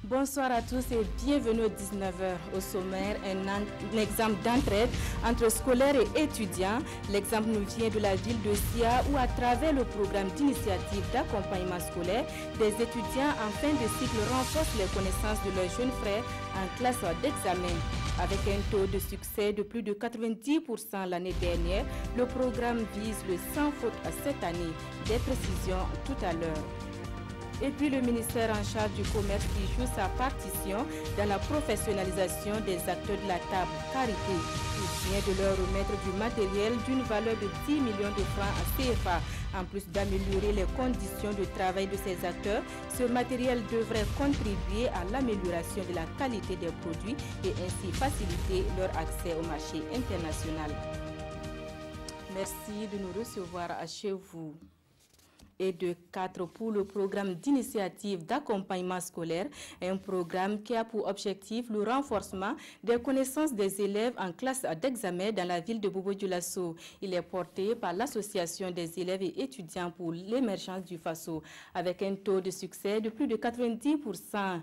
Bonsoir à tous et bienvenue aux 19h. Au sommaire, un exemple d'entraide entre scolaires et étudiants. L'exemple nous vient de la ville de Sia où à travers le programme d'initiative d'accompagnement scolaire, des étudiants en fin de cycle renforcent les connaissances de leurs jeunes frères en classe d'examen. Avec un taux de succès de plus de 90% l'année dernière, le programme vise le sans faute à cette année. Des précisions tout à l'heure. Et puis le ministère en charge du commerce qui joue sa partition dans la professionnalisation des acteurs de la table Carité. Il vient de leur remettre du matériel d'une valeur de 10 millions de francs à CFA. En plus d'améliorer les conditions de travail de ces acteurs, ce matériel devrait contribuer à l'amélioration de la qualité des produits et ainsi faciliter leur accès au marché international. Merci de nous recevoir chez vous. Et de 4 pour le programme d'initiative d'accompagnement scolaire, un programme qui a pour objectif le renforcement des connaissances des élèves en classe d'examen dans la ville de Bobo-Dioulasso. Il est porté par l'association des élèves et étudiants pour l'émergence du Faso. Avec un taux de succès de plus de 90%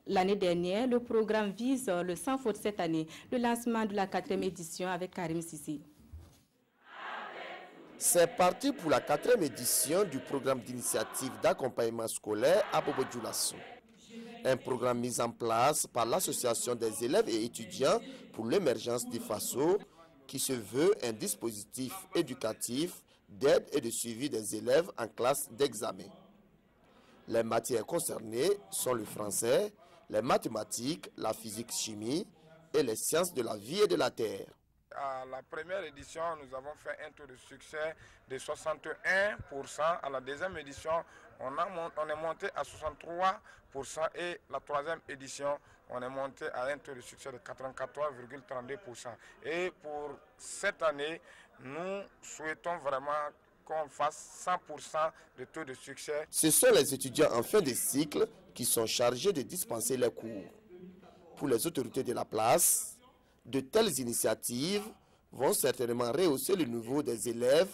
l'année dernière, le programme vise le sans faute cette année. Le lancement de la 4e édition avec Karim Sissi. C'est parti pour la 4e édition du programme d'initiative d'accompagnement scolaire à Bobo-Dioulasso. Un programme mis en place par l'association des élèves et étudiants pour l'émergence du Faso qui se veut un dispositif éducatif d'aide et de suivi des élèves en classe d'examen. Les matières concernées sont le français, les mathématiques, la physique-chimie et les sciences de la vie et de la terre. À la première édition, nous avons fait un taux de succès de 61%. À la deuxième édition, on est monté à 63%. Et la troisième édition, on est monté à un taux de succès de 84,32%. Et pour cette année, nous souhaitons vraiment qu'on fasse 100% de taux de succès. Ce sont les étudiants en fin de cycle qui sont chargés de dispenser les cours. Pour les autorités de la place, de telles initiatives vont certainement rehausser le niveau des élèves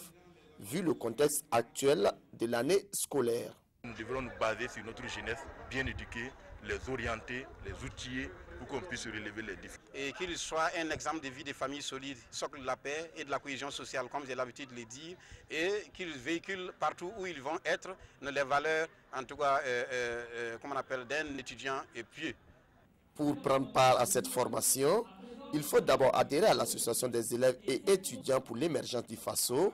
vu le contexte actuel de l'année scolaire. Nous devrons nous baser sur notre jeunesse, bien éduquer, les orienter, les outiller pour qu'on puisse relever les défis. Et qu'il soit un exemple de vie de famille solide, socle de la paix et de la cohésion sociale, comme j'ai l'habitude de le dire, et qu'ils véhiculent partout où ils vont être les valeurs, en tout cas, comme on appelle, d'un étudiant pieux. Pour prendre part à cette formation, il faut d'abord adhérer à l'association des élèves et étudiants pour l'émergence du Faso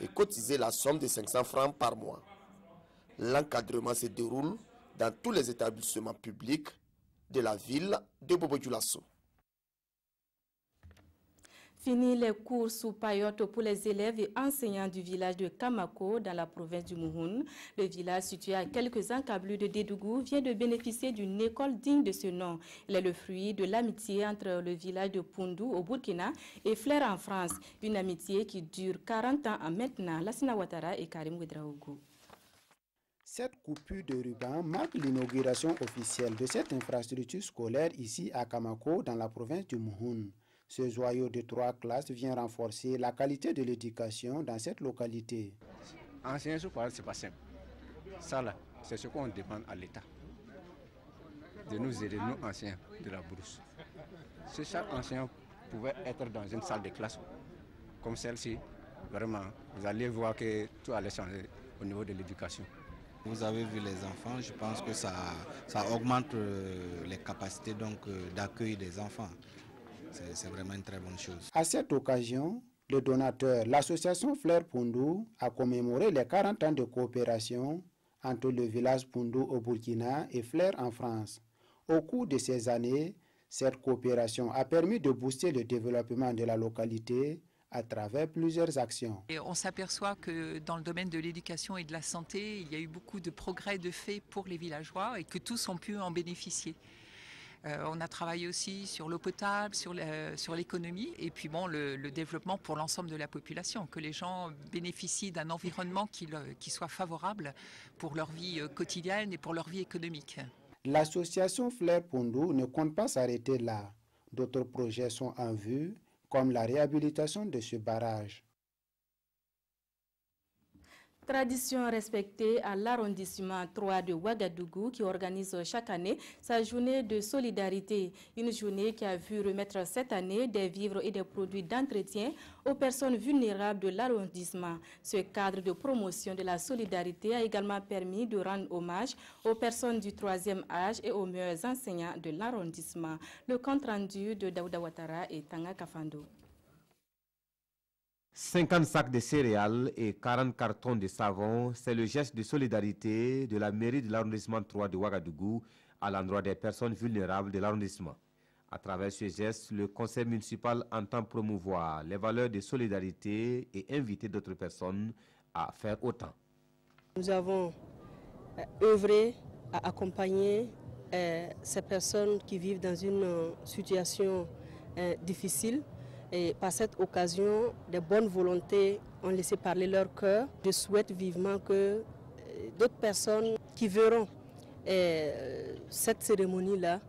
et cotiser la somme de 500 francs par mois. L'encadrement se déroule dans tous les établissements publics de la ville de Bobo-Dioulasso. Fini les cours sous paillotte pour les élèves et enseignants du village de Kamako dans la province du Mouhoun. Le village situé à quelques encablures de Dédougou vient de bénéficier d'une école digne de ce nom. Il est le fruit de l'amitié entre le village de Poundou au Burkina et Flair en France. Une amitié qui dure 40 ans maintenant. Lassina Ouattara et Karim Ouedraogo. Cette coupure de ruban marque l'inauguration officielle de cette infrastructure scolaire ici à Kamako dans la province du Mouhoun. Ce joyau de 3 classes vient renforcer la qualité de l'éducation dans cette localité. Enseigner sur parole, ce n'est pas simple. Ça là, c'est ce qu'on demande à l'État. De nous aider, nous enseignants de la brousse. Si chaque enseignant pouvait être dans une salle de classe comme celle-ci, vraiment, vous allez voir que tout allait changer au niveau de l'éducation. Vous avez vu les enfants, je pense que ça augmente les capacités d'accueil des enfants. C'est vraiment une très bonne chose. À cette occasion, le donateur, l'association Flair Poundou, a commémoré les 40 ans de coopération entre le village Poundou au Burkina et Flair en France. Au cours de ces années, cette coopération a permis de booster le développement de la localité à travers plusieurs actions. Et on s'aperçoit que dans le domaine de l'éducation et de la santé, il y a eu beaucoup de progrès de faits pour les villageois et que tous ont pu en bénéficier. On a travaillé aussi sur l'eau potable, sur l'économie et puis bon, le développement pour l'ensemble de la population, que les gens bénéficient d'un environnement qui soit favorable pour leur vie quotidienne et pour leur vie économique. L'association Flair Pondou ne compte pas s'arrêter là. D'autres projets sont en vue, comme la réhabilitation de ce barrage. Tradition respectée à l'arrondissement 3 de Ouagadougou qui organise chaque année sa journée de solidarité. Une journée qui a vu remettre cette année des vivres et des produits d'entretien aux personnes vulnérables de l'arrondissement. Ce cadre de promotion de la solidarité a également permis de rendre hommage aux personnes du 3e âge et aux meilleurs enseignants de l'arrondissement. Le compte rendu de Daouda Ouattara et Tanga Kafando. 50 sacs de céréales et 40 cartons de savon, c'est le geste de solidarité de la mairie de l'arrondissement 3 de Ouagadougou à l'endroit des personnes vulnérables de l'arrondissement. À travers ce geste, le conseil municipal entend promouvoir les valeurs de solidarité et inviter d'autres personnes à faire autant. Nous avons œuvré à accompagner ces personnes qui vivent dans une situation difficile. Et par cette occasion, des bonnes volontés ont laissé parler leur cœur. Je souhaite vivement que d'autres personnes qui verront cette cérémonie-là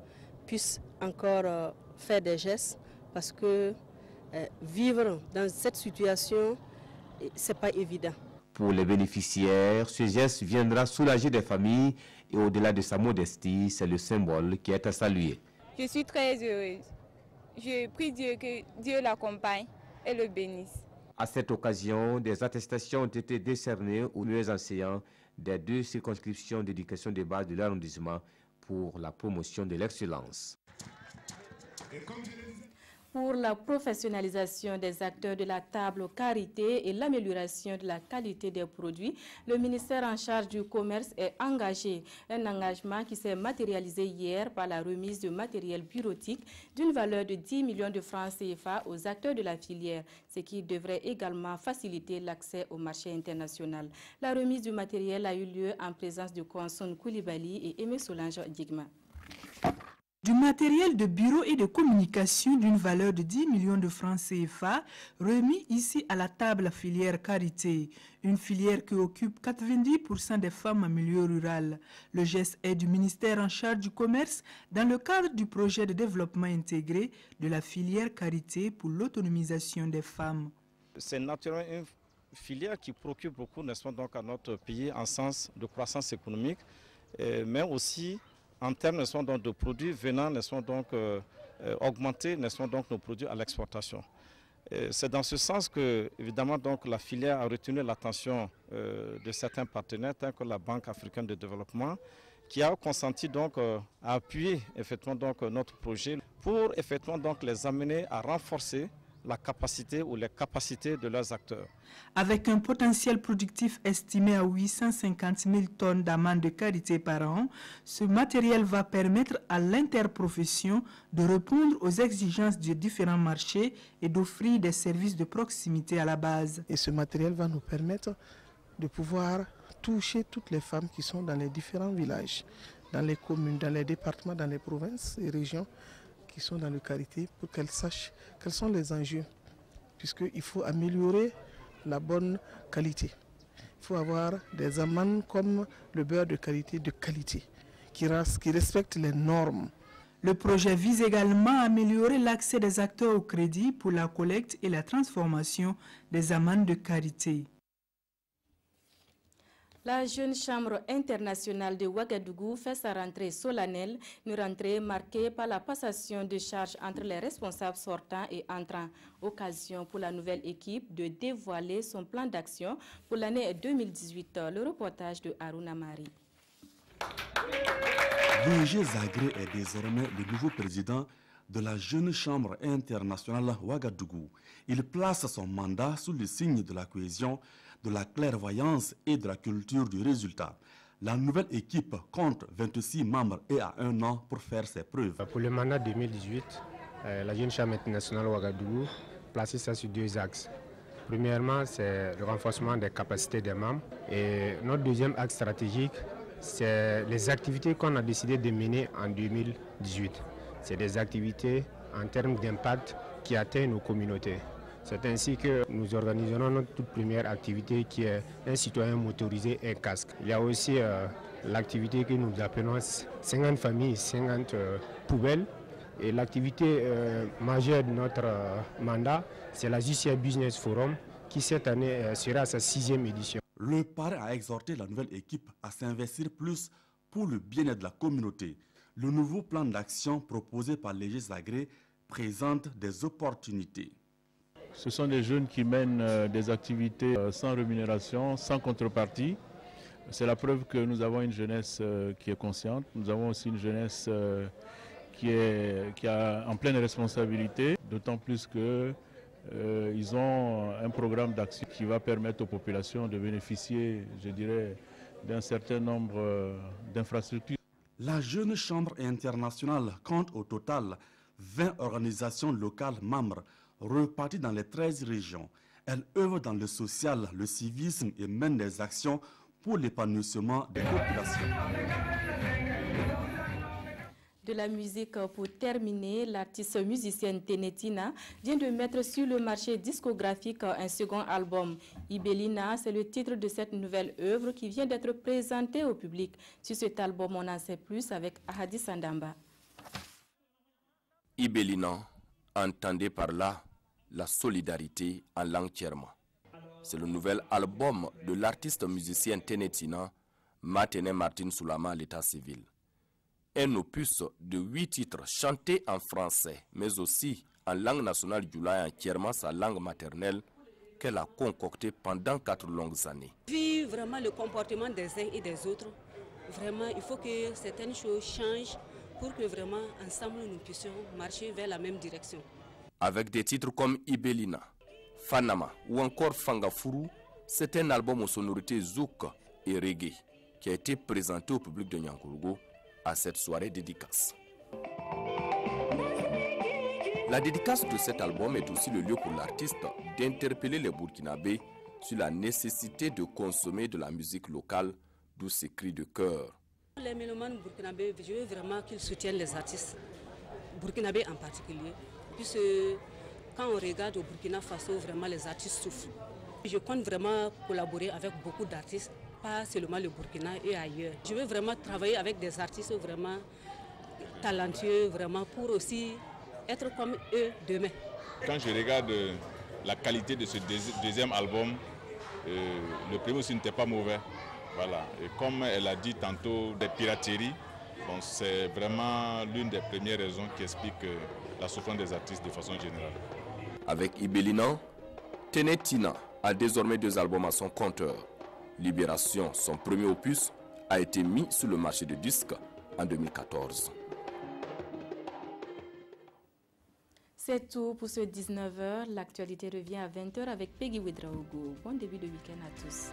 puissent encore faire des gestes parce que vivre dans cette situation, ce n'est pas évident. Pour les bénéficiaires, ce geste viendra soulager des familles et au-delà de sa modestie, c'est le symbole qui est à saluer. Je suis très heureuse. Je prie Dieu que Dieu l'accompagne et le bénisse. À cette occasion, des attestations ont été décernées aux meilleurs enseignants des 2 circonscriptions d'éducation de base de l'arrondissement pour la promotion de l'excellence. Pour la professionnalisation des acteurs de la table carité et l'amélioration de la qualité des produits, le ministère en charge du commerce est engagé. Un engagement qui s'est matérialisé hier par la remise de matériel bureautique d'une valeur de 10 millions de francs CFA aux acteurs de la filière, ce qui devrait également faciliter l'accès au marché international. La remise du matériel a eu lieu en présence de Kwanson Koulibaly et Aimé Solange Digma. Du matériel de bureau et de communication d'une valeur de 10 millions de francs CFA remis ici à la table filière Carité, une filière qui occupe 90% des femmes en milieu rural. Le geste est du ministère en charge du commerce dans le cadre du projet de développement intégré de la filière Carité pour l'autonomisation des femmes. C'est naturellement une filière qui procure beaucoup, n'est-ce pas, donc à notre pays en sens de croissance économique, mais aussi en termes donc, de produits venant donc, augmenter donc, nos produits à l'exportation. C'est dans ce sens que évidemment, donc, la filière a retenu l'attention de certains partenaires tels que la Banque africaine de développement qui a consenti donc, à appuyer effectivement, donc, notre projet pour effectivement, donc, les amener à renforcer la capacité ou les capacités de leurs acteurs. Avec un potentiel productif estimé à 850 000 tonnes d'amandes de karité par an, ce matériel va permettre à l'interprofession de répondre aux exigences des différents marchés et d'offrir des services de proximité à la base. Et ce matériel va nous permettre de pouvoir toucher toutes les femmes qui sont dans les différents villages, dans les communes, dans les départements, dans les provinces et régions qui sont dans le karité pour qu'elles sachent quels sont les enjeux, puisqu'il faut améliorer la bonne qualité. Il faut avoir des amandes comme le beurre de qualité, qui respectent les normes. Le projet vise également à améliorer l'accès des acteurs au crédit pour la collecte et la transformation des amandes de karité. La jeune chambre internationale de Ouagadougou fait sa rentrée solennelle, une rentrée marquée par la passation de charges entre les responsables sortants et entrants. Occasion pour la nouvelle équipe de dévoiler son plan d'action pour l'année 2018. Le reportage de Haruna Mari. Roger Zagré est désormais le nouveau président de la jeune chambre internationale Ouagadougou. Il place son mandat sous le signe de la cohésion, de la clairvoyance et de la culture du résultat. La nouvelle équipe compte 26 membres et a 1 an pour faire ses preuves. Pour le mandat 2018, la jeune chambre internationale Ouagadougou place ça sur 2 axes. Premièrement, c'est le renforcement des capacités des membres. Et notre deuxième axe stratégique, c'est les activités qu'on a décidé de mener en 2018. c'est des activités en termes d'impact qui atteignent nos communautés. C'est ainsi que nous organiserons notre toute première activité qui est un citoyen motorisé et casque. Il y a aussi l'activité que nous appelons 50 familles, 50 poubelles. Et l'activité majeure de notre mandat, c'est la JCI Business Forum qui cette année sera à sa 6e édition. Le parrain a exhorté la nouvelle équipe à s'investir plus pour le bien-être de la communauté. Le nouveau plan d'action proposé par l'EG Zagré présente des opportunités. Ce sont des jeunes qui mènent des activités sans rémunération, sans contrepartie. C'est la preuve que nous avons une jeunesse qui est consciente. Nous avons aussi une jeunesse qui a en pleine responsabilité, d'autant plus qu'ils ont un programme d'action qui va permettre aux populations de bénéficier, je dirais, d'un certain nombre d'infrastructures. La Jeune Chambre internationale compte au total 20 organisations locales membres reparties dans les 13 régions. Elle œuvre dans le social, le civisme et mène des actions pour l'épanouissement des populations. De la musique pour terminer, l'artiste musicienne Tenetina vient de mettre sur le marché discographique un second album. Ibelina, c'est le titre de cette nouvelle œuvre qui vient d'être présentée au public. Sur cet album, on en sait plus avec Ahadi Sandamba. Ibelina, entendez par là la solidarité en langue tierma. C'est le nouvel album de l'artiste musicienne Tenetina, Matene Martin Soulama à l'état civil. Un opus de 8 titres chantés en français, mais aussi en langue nationale Djoula et en tierma, sa langue maternelle, qu'elle a concocté pendant 4 longues années. Vu vraiment le comportement des uns et des autres, vraiment il faut que certaines choses changent pour que vraiment ensemble nous puissions marcher vers la même direction. Avec des titres comme Ibelina, Fanama ou encore Fangafuru, c'est un album aux sonorités zouk et reggae qui a été présenté au public de Nyankourgo à cette soirée dédicace. La dédicace de cet album est aussi le lieu pour l'artiste d'interpeller les Burkinabés sur la nécessité de consommer de la musique locale, d'où ces cris de cœur. Les mélomanes burkinabés, je veux vraiment qu'ils soutiennent les artistes burkinabés en particulier, puisque quand on regarde au Burkina Faso, vraiment les artistes souffrent. Je compte vraiment collaborer avec beaucoup d'artistes, pas seulement le Burkina et ailleurs. Je veux vraiment travailler avec des artistes vraiment talentueux, vraiment pour aussi être comme eux demain. Quand je regarde la qualité de ce deuxième album, le premier aussi n'était pas mauvais. Voilà. Et comme elle a dit tantôt, des pirateries, bon, c'est vraiment l'une des premières raisons qui explique la souffrance des artistes de façon générale. Avec Ibelina, Tenetina a désormais 2 albums à son compteur. Libération, son premier opus, a été mis sur le marché de disques en 2014. C'est tout pour ce 19h. L'actualité revient à 20h avec Peggy Ouedraogo. Bon début de week-end à tous.